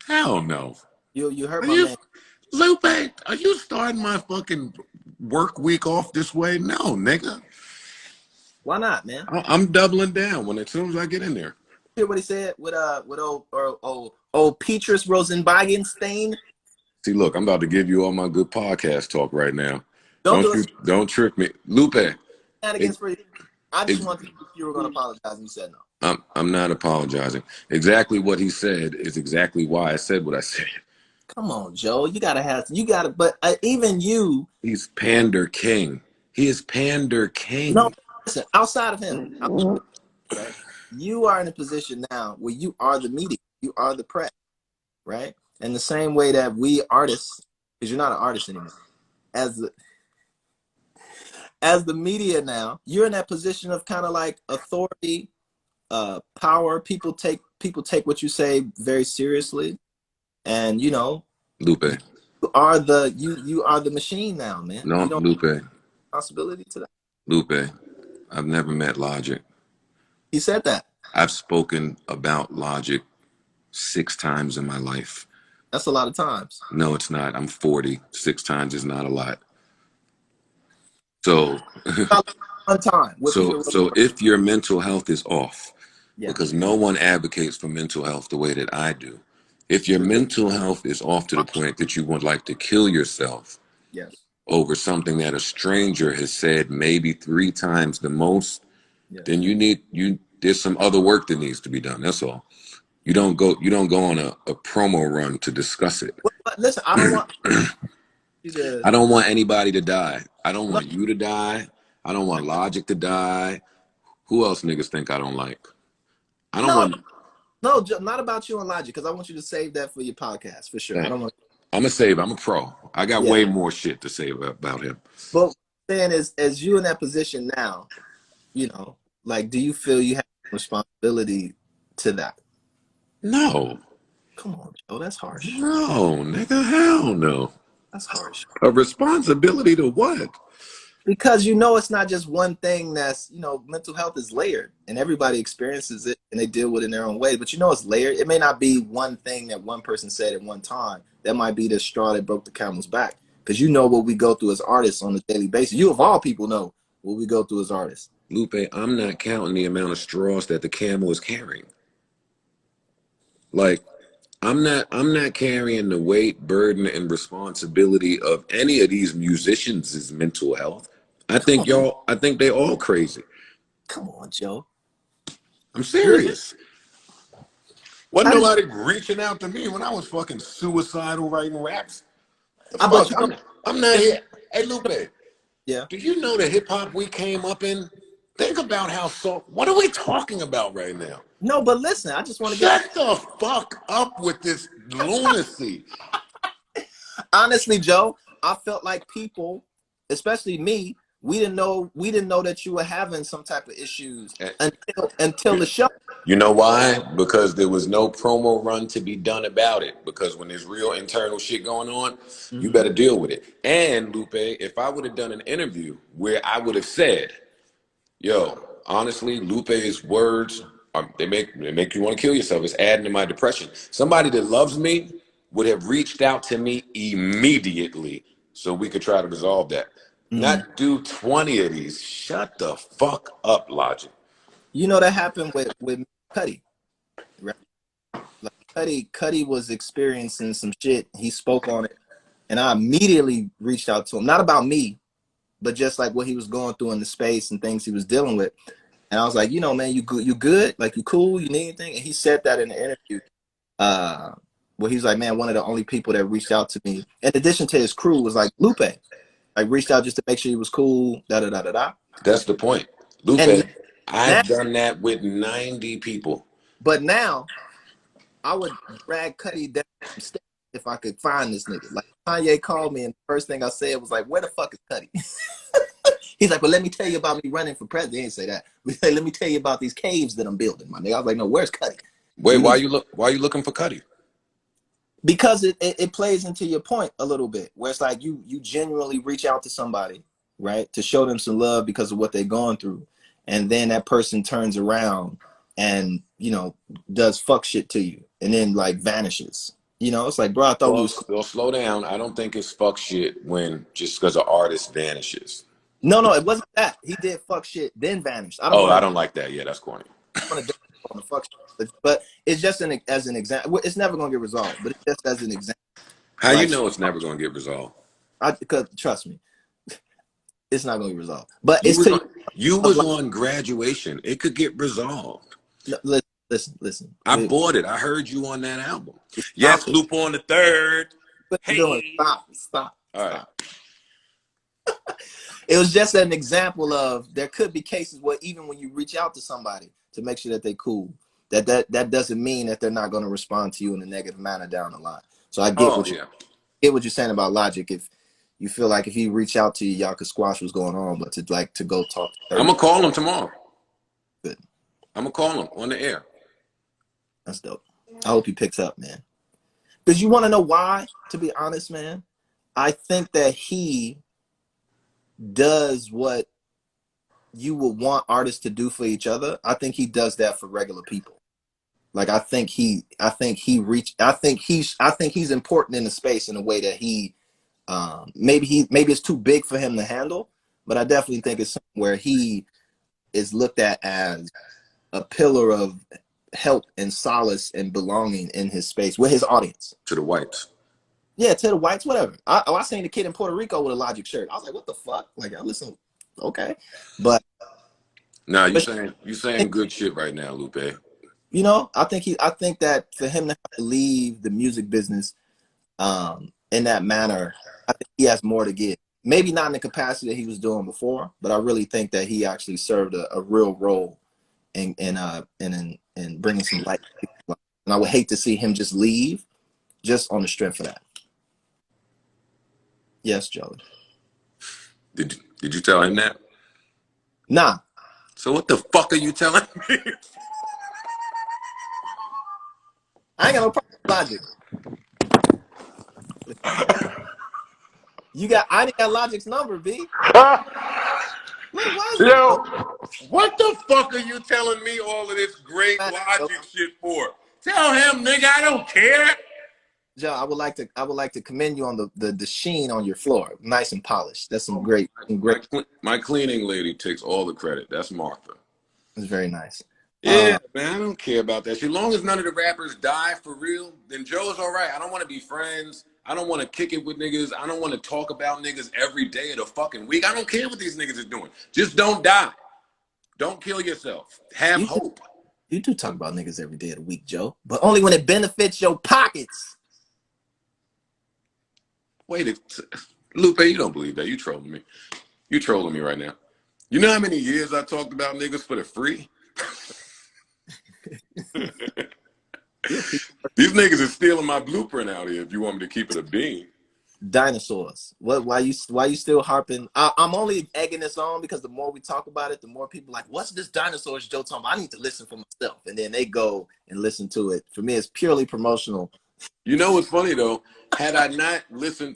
Hell no. You heard Are my you, man. Lupe? Are you starting my fucking work week off this way? No, nigga. Why not, man? I'm doubling down when as soon as I get in there. Hear what he said with old Petrus Rosenbeigenstein. See, look, I'm about to give you all my good podcast talk right now. Don't do it. Don't trick me, Lupe. Against Freddie. I just It, wanted to see if you were going to apologize, and you said no. I'm not apologizing. Exactly what he said is exactly why I said what I said. Come on, Joe. You gotta. But even you. He's pander king. He is pander No, king. listen. Outside of him, right? You are in a position now where you are the media. You are the press, right? And the same way that we artists, because you're not an artist anymore, as the media now, you're in that position of kind of like authority, power. People take what you say very seriously, and you know, Lupe. you are the machine now, man. No, You don't Lupe. have responsibility to that. Lupe. I've never met Logic. He said that. I've spoken about Logic 6 times in my life. That's a lot of times. No, it's not. I'm 40. 6 times is not a lot. So, one time. So if your mental health is off, Yeah. because no one advocates for mental health the way that I do. If your mental health is off to the point that you would like to kill yourself Yes. over something that a stranger has said maybe 3 times the most, Yes. then there's some other work that needs to be done. That's all. You don't go on a promo run to discuss it. But listen, I don't want I don't want anybody to die. I don't want you to die. I don't want Logic to die. Who else niggas think I don't like? I don't want. No, not about you and Logic, because I want you to save that for your podcast for sure. I don't want. I'm a save. I'm a pro. I got way more shit to say about him. But saying is, as you in that position now, you know, like, do you feel you have responsibility to that? No. Come on, Joe. That's harsh. No, nigga. Hell no. That's harsh. A responsibility to what? Because you know it's not just one thing that's, you know, mental health is layered and everybody experiences it and they deal with it in their own way. But you know it's layered. It may not be one thing that one person said at one time. That might be the straw that broke the camel's back. Because you know what we go through as artists on a daily basis. You of all people know what we go through as artists. Lupe, I'm not counting the amount of straws that the camel is carrying. Like, I'm not carrying the weight, burden, and responsibility of any of these musicians' mental health. I think they all crazy. Come on, Joe. I'm serious. Wasn't nobody reaching out to me when I was fucking suicidal writing raps. I'm not here. Hey, Lupe. Yeah. Do you know the hip hop we came up in? Think about how what are we talking about right now? No, but listen, I just want to Shut the fuck up with this lunacy. Honestly, Joe, I felt like people, especially me, we didn't know that you were having some type of issues until the show. You know why? Because there was no promo run to be done about it. Because when there's real internal shit going on, you better deal with it. And Lupe, if I would have done an interview where I would have said, yo, honestly, Lupe's words, they make you want to kill yourself. It's adding to my depression. Somebody that loves me would have reached out to me immediately so we could try to resolve that. Not do 20 of these. Shut the fuck up, Logic. You know that happened with Cuddy, right? Like Cuddy was experiencing some shit. He spoke on it, and I immediately reached out to him. Not about me, but just like what he was going through in the space and things he was dealing with. And I was like, you know, man, you good? Like, you cool? You need anything? And he said that in the interview, where he was like, man, one of the only people that reached out to me, in addition to his crew, was like Lupe. Like, reached out just to make sure he was cool, da-da-da-da-da. That's the point. Lupe, I've done that with 90 people. But now, I would drag Cuddy down some steps if I could find this nigga. Like, Kanye called me, and the first thing I said was like, where the fuck is Cuddy? He's like, well, let me tell you about me running for president. He didn't say that. Let me tell you about these caves that I'm building, my nigga. I was like, no, where's Cuddy? Wait, why are you looking for Cuddy? Because it plays into your point a little bit, where it's like you genuinely reach out to somebody, right, to show them some love because of what they're going through, and then that person turns around and, you know, does fuck shit to you, and then like vanishes, You know, it's like, bro, I thought we Well, was cool. well, slow down. I don't think it's fuck shit when just because an artist vanishes. No, it wasn't that. He did fuck shit, then vanished. I don't Oh, want I to don't like that. Yeah, that's corny. on the fuck shit. But it's just as an example. It's never gonna get resolved, but it's just as an example. How you Like, know it's never going to get resolved? because trust me, it's not gonna be resolved. But You it's was to on, you of was like, on graduation. It could get resolved. no, listen. I bought it. I heard you on that album. Stop Yes, it. Lupe on the third. What you doing? Hey. Stop. All right. It was just an example of there could be cases where even when you reach out to somebody to make sure that they're cool, that doesn't mean that they're not going to respond to you in a negative manner down the line. So I Oh yeah. get what you're saying about Logic. If you feel like if he reached out to you, y'all could squash what's going on, but to go talk to 30, I'm gonna call him tomorrow. good. I'm gonna call him on the air. That's dope. I hope he picks up, man. Because you want to know why? To be honest, man, I think that he does what you would want artists to do for each other. I think he does that for regular people. Like I think he's important in the space in a way that maybe it's too big for him to handle, but I definitely think it's something where he is looked at as a pillar of help and solace and belonging in his space with his audience. To the whites. Yeah, to the whites, whatever. I seen the kid in Puerto Rico with a Logic shirt. I was like, what the fuck? Like, I listen, okay. But Nah, you saying good shit right now, Lupe. you know, I think that for him to have to leave the music business in that manner, I think he has more to give. Maybe not in the capacity that he was doing before, but I really think that he actually served a real role in bringing some light. And I would hate to see him just leave just on the strength of that. Yes, Joey. Did you tell him that? Nah. So what the fuck are you telling me? I ain't got no problem with Logic. I didn't got Logic's number, B. Yo, what the fuck are you telling me all of this great Logic shit for? Tell him, nigga, I don't care. Joe, I would like to commend you on the sheen on your floor, nice and polished. That's some great. My cleaning lady takes all the credit. That's Martha. It's very nice. Yeah, man, I don't care about that. As long as none of the rappers die for real, then Joe's all right. I don't want to be friends. I don't want to kick it with niggas. I don't want to talk about niggas every day of the fucking week. I don't care what these niggas are doing. Just don't die. Don't kill yourself. Have hope. You do talk about niggas every day of the week, Joe, but only when it benefits your pockets. Wait, Lupe, you don't believe that. You trolling me. You trolling me right now. You know how many years I talked about niggas for the free? These niggas are stealing my blueprint out here if you want me to keep it a bean. Dinosaurs. Why you still harping? I'm only egging this on because the more we talk about it, the more people like, what's this dinosaurs Joe talking about? I need to listen for myself. And then they go and listen to it. For me, it's purely promotional. You know what's funny though? Had I not listened